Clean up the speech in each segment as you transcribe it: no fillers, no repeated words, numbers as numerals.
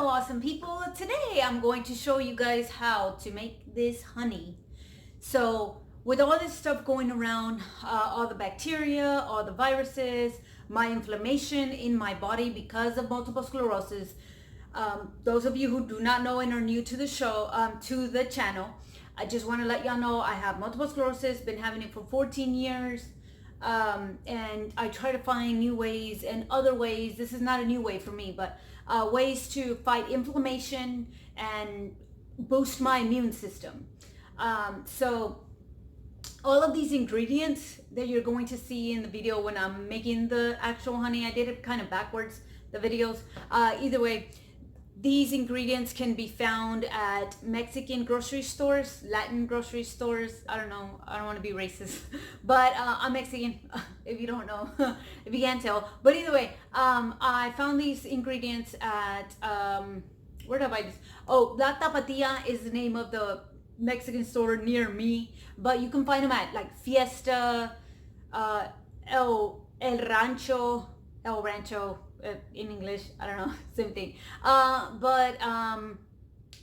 Hello awesome people, today I'm going to show you guys how to make this honey. So with all this stuff going around, all the bacteria, all the viruses, my inflammation in my body because of multiple sclerosis, those of you who do not know and are new to the show, to the channel, I just want to let y'all know I have multiple sclerosis, been having it for 14 years. And I try to find new ways and other ways. This is not a new way for me, but ways to fight inflammation and boost my immune system. So all of these ingredients that you're going to see in the video when I'm making the actual honey, I did it kind of backwards, the videos. Either way, these ingredients can be found at Mexican grocery stores, Latin grocery stores. I don't know. I don't want to be racist, but I'm Mexican, if you don't know, if you can't tell. But either way, I found these ingredients at, where did I buy this? Oh, La Tapatía is the name of the Mexican store near me, but you can find them at like Fiesta, El Rancho, in English, I don't know, same thing. But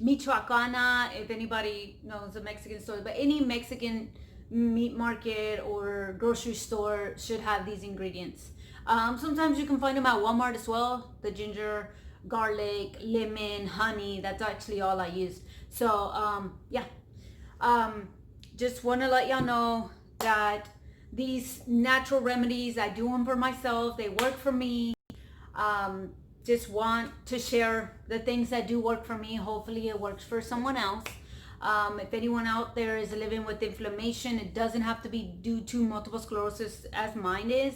Michoacana, if anybody knows a Mexican store, but any Mexican meat market or grocery store should have these ingredients. Sometimes you can find them at Walmart as well. The ginger, garlic, lemon, honey, that's actually all I use. So yeah, just want to let y'all know that these natural remedies, I do them for myself, they work for me. Just want to share the things that do work for me. Hopefully it works for someone else. If anyone out there is living with inflammation, it doesn't have to be due to multiple sclerosis as mine is,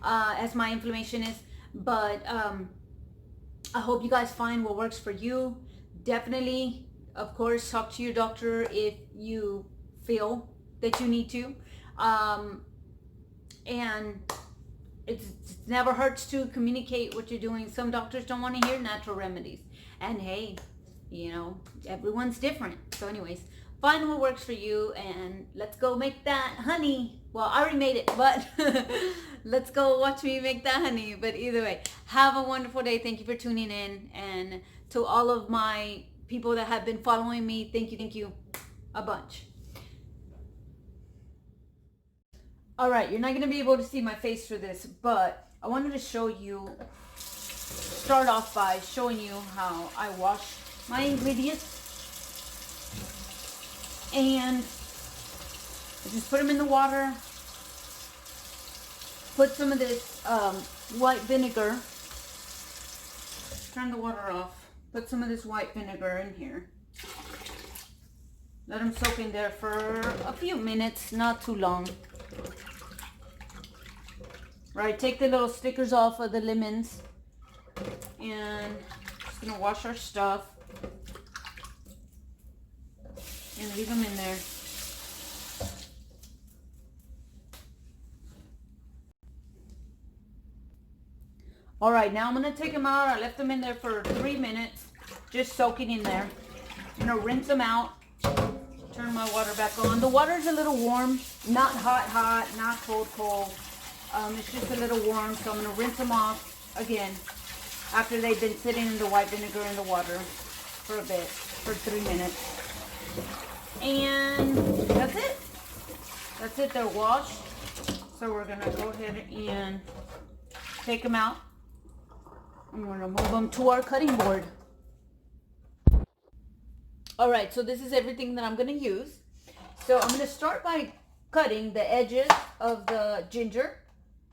as my inflammation is, but I hope you guys find what works for you. Definitely, of course, talk to your doctor if you feel that you need to. And it never hurts to communicate what you're doing. Some doctors don't want to hear natural remedies. And hey, you know, everyone's different. So anyways, find what works for you and let's go make that honey. Well, I already made it, but let's go watch me make that honey. But either way, have a wonderful day. Thank you for tuning in. And to all of my people that have been following me, thank you a bunch. All right, you're not going to be able to see my face for this, but I wanted to show you, start off by showing you how I wash my ingredients. And I just put them in the water, put some of this white vinegar, turn the water off, put some of this white vinegar in here. Let them soak in there for a few minutes, not too long. Right, take the little stickers off of the lemons, and just gonna wash our stuff and leave them in there. All right, now I'm gonna take them out. I left them in there for 3 minutes, just soaking in there. I'm gonna rinse them out, turn my water back on. The water's a little warm, not hot, not cold. It's just a little warm, so I'm going to rinse them off again after they've been sitting in the white vinegar in the water for a bit, for 3 minutes. And that's it. That's it, they're washed. So we're going to go ahead and take them out. I'm going to move them to our cutting board. All right, so this is everything that I'm going to use. So I'm going to start by cutting the edges of the ginger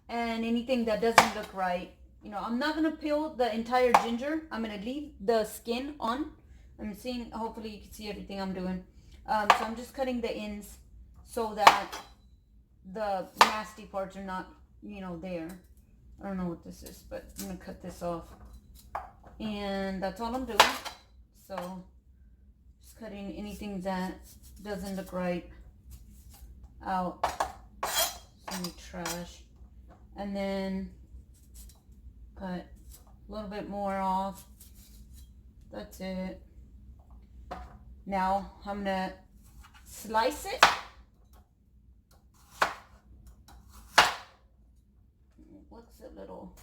and anything that doesn't look right. You know, I'm not going to peel the entire ginger. I'm going to leave the skin on. I'm seeing, hopefully you can see everything I'm doing. So I'm just cutting the ends so that the nasty parts are not, you know, there. I don't know what this is, but I'm going to cut this off. And that's all I'm doing. So just cutting anything that doesn't look right out. Any trash. And then cut a little bit more off. That's it. Now I'm gonna slice it. Looks a little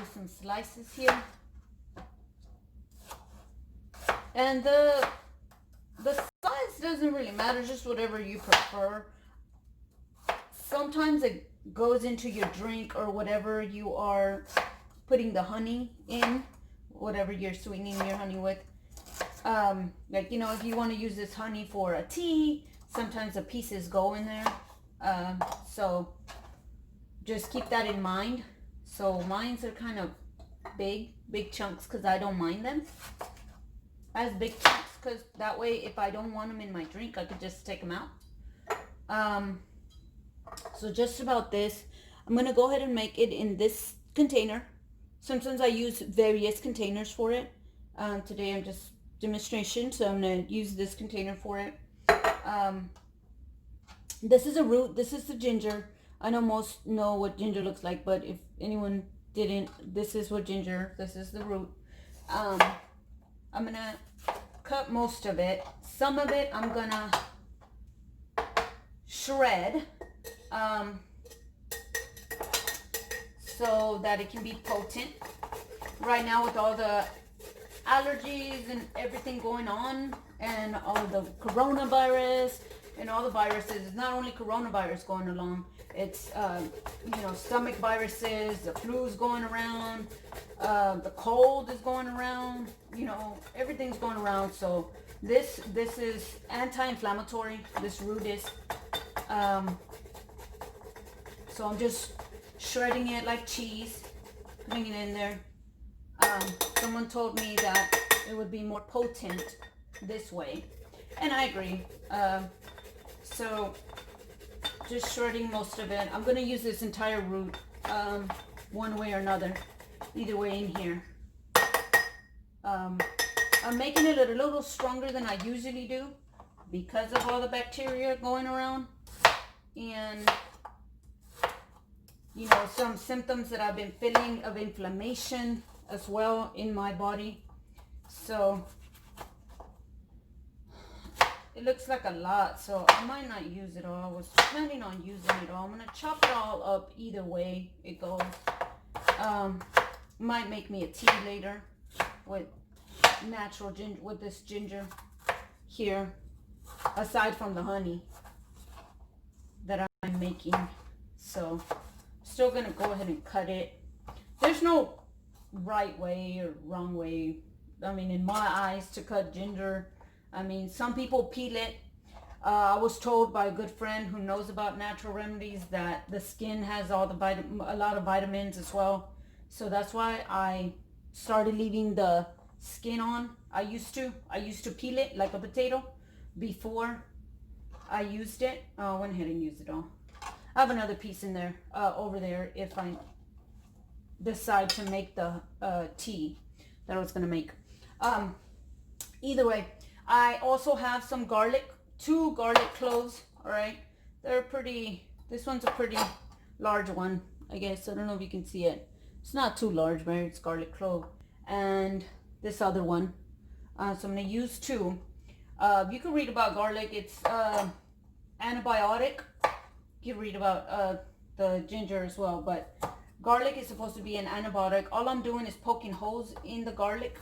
some slices here. And the size doesn't really matter, just whatever you prefer. Sometimes it goes into your drink or whatever you are putting the honey in, whatever you're sweetening your honey with. Like, you know, if you want to use this honey for a tea, sometimes the pieces go in there. So just keep that in mind. So mine's are kind of big chunks because I don't mind them as big chunks, because that way if I don't want them in my drink, I could just take them out. So just about this, I'm gonna go ahead and make it in this container. Sometimes I use various containers for it. Today I'm just demonstration, so I'm gonna use this container for it. This is a root, this is the ginger. I know most know what ginger looks like, but if anyone didn't, this is what ginger, this is the root. I'm gonna cut most of it. Some of it I'm gonna shred, so that it can be potent. Right now with all the allergies and everything going on, and all the coronavirus and all the viruses, it's not only coronavirus going along, it's you know, stomach viruses, the flu's going around, the cold is going around, you know, everything's going around. So this is anti-inflammatory, this root is. So I'm just shredding it like cheese, putting it in there. Someone told me that it would be more potent this way, and I agree. So just shredding most of it. I'm going to use this entire root, one way or another, either way in here. I'm making it a little stronger than I usually do because of all the bacteria going around, and you know, some symptoms that I've been feeling of inflammation as well in my body. So it looks like a lot, so I might not use it all. I was planning on using it all. I'm gonna chop it all up either way it goes. Might make me a tea later with natural ginger, with this ginger here, aside from the honey that I'm making. So still gonna go ahead and cut it. There's no right way or wrong way, I mean, in my eyes, to cut ginger. I mean, some people peel it. I was told by a good friend who knows about natural remedies that the skin has all the a lot of vitamins as well. So that's why I started leaving the skin on. I used to peel it like a potato before I used it. I went ahead and used it all. I have another piece in there, over there, if I decide to make the tea that I was gonna make. Either way, I also have some garlic, 2 garlic cloves. All right, they're pretty, this one's a pretty large one, I guess. I don't know if you can see it. It's not too large, but it's garlic clove. And this other one, so I'm gonna use 2. You can read about garlic. It's antibiotic. You can read about the ginger as well, but garlic is supposed to be an antibiotic. All I'm doing is poking holes in the garlic.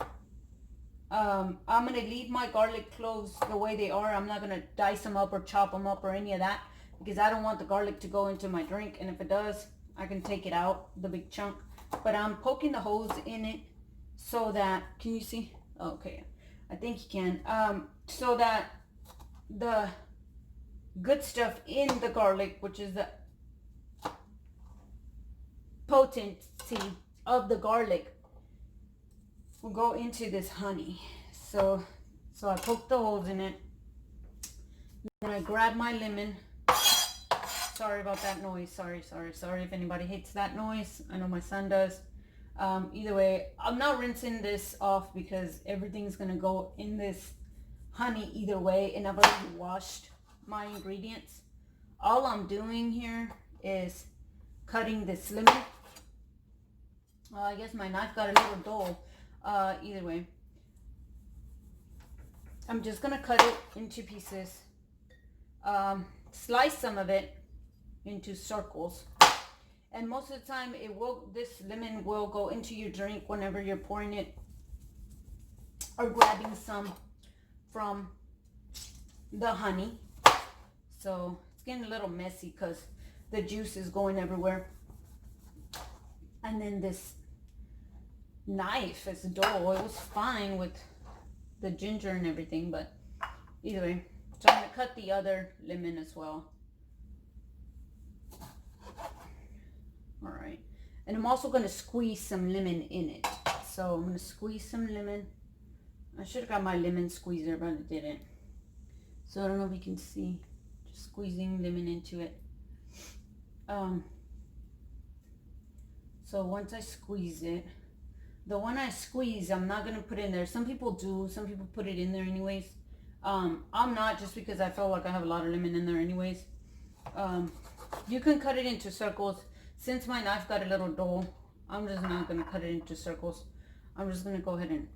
I'm going to leave my garlic cloves the way they are. I'm not going to dice them up or chop them up or any of that, because I don't want the garlic to go into my drink. And if it does, I can take it out, the big chunk. But I'm poking the holes in it so that, can you see? Okay, I think you can. So that the good stuff in the garlic, which is the potency of the garlic, will go into this honey. So I poked the holes in it. Then I grab my lemon. Sorry about that noise. Sorry if anybody hates that noise. I know my son does. Either way, I'm not rinsing this off because everything's gonna go in this honey either way, and I've already washed my ingredients. All I'm doing here is cutting this lemon. I guess my knife got a little dull. Either way, I'm just gonna cut it into pieces, slice some of it into circles, And most of the time this lemon will go into your drink whenever you're pouring it or grabbing some from the honey. So it's getting a little messy because the juice is going everywhere. And then this knife is dull. It was fine with the ginger and everything, but either way. So I'm gonna cut the other lemon as well. All right, and I'm also gonna squeeze some lemon in it. So I'm gonna squeeze some lemon. I should have got my lemon squeezer, but I didn't. So I don't know if you can see, just squeezing lemon into it. So once I squeeze it, the one I squeeze, I'm not gonna put in there. Some people do, some people put it in there anyways. I'm not, just because I felt like I have a lot of lemon in there anyways. You can cut it into circles. Since my knife got a little dull, I'm just not gonna cut it into circles. I'm just gonna go ahead and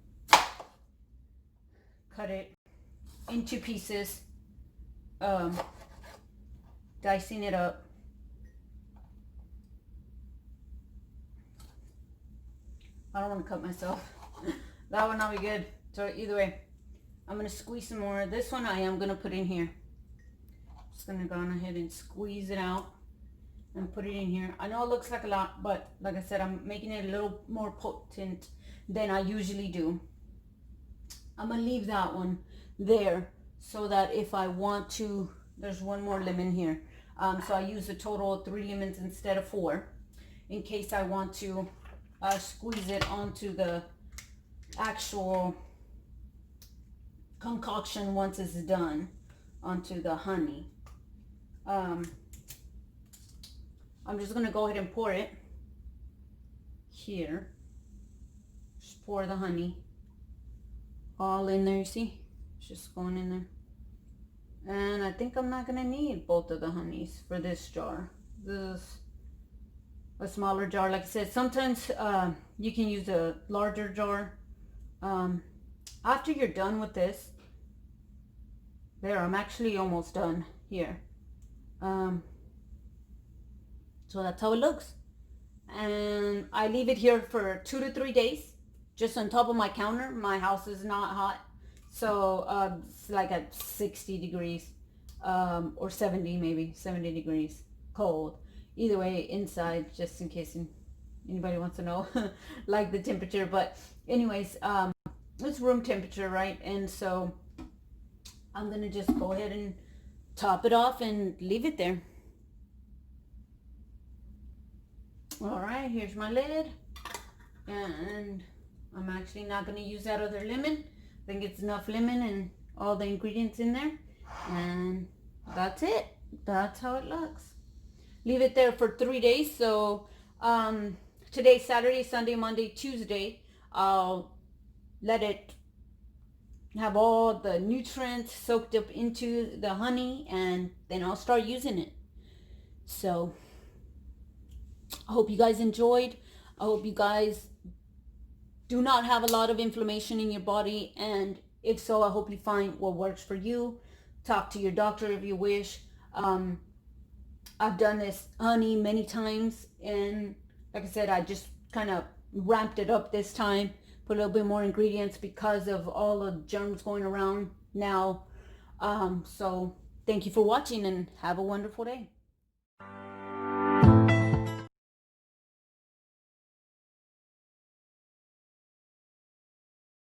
cut it into pieces, dicing it up. I don't want to cut myself. That would not be good. So either way, I'm going to squeeze some more. This one I am going to put in here. Just going to go on ahead and squeeze it out and put it in here. I know it looks like a lot, but like I said, I'm making it a little more potent than I usually do. I'm going to leave that one there so that if I want to, there's one more lemon here. So I use a total of 3 lemons instead of 4 in case I want to squeeze it onto the actual concoction once it's done, onto the honey. I'm just gonna go ahead and pour it here. Just pour the honey all in there, you see? It's just going in there. And I think I'm not gonna need both of the honeys for this jar. This is a smaller jar. Like I said, sometimes you can use a larger jar. After you're done with this, there, I'm actually almost done here. So that's how it looks. And I leave it here for 2 to 3 days, just on top of my counter. My house is not hot, so it's like at 60 degrees or 70, maybe 70 degrees cold. Either way, inside, just in case anybody wants to know, like the temperature. But anyways, it's room temperature, right? And so I'm gonna just go ahead and top it off and leave it there. All right, here's my lid. And I'm actually not gonna use that other lemon. I think it's enough lemon and all the ingredients in there. And that's it. That's how it looks. Leave it there for 3 days. So today's Saturday, Sunday, Monday, Tuesday. I'll let it have all the nutrients soaked up into the honey, and then I'll start using it. So I hope you guys enjoyed. I hope you guys do not have a lot of inflammation in your body, and if so, I hope you find what works for you. Talk to your doctor if you wish. I've done this honey many times, and like I said, I just kind of ramped it up this time, put a little bit more ingredients because of all the germs going around now. So thank you for watching, and have a wonderful day.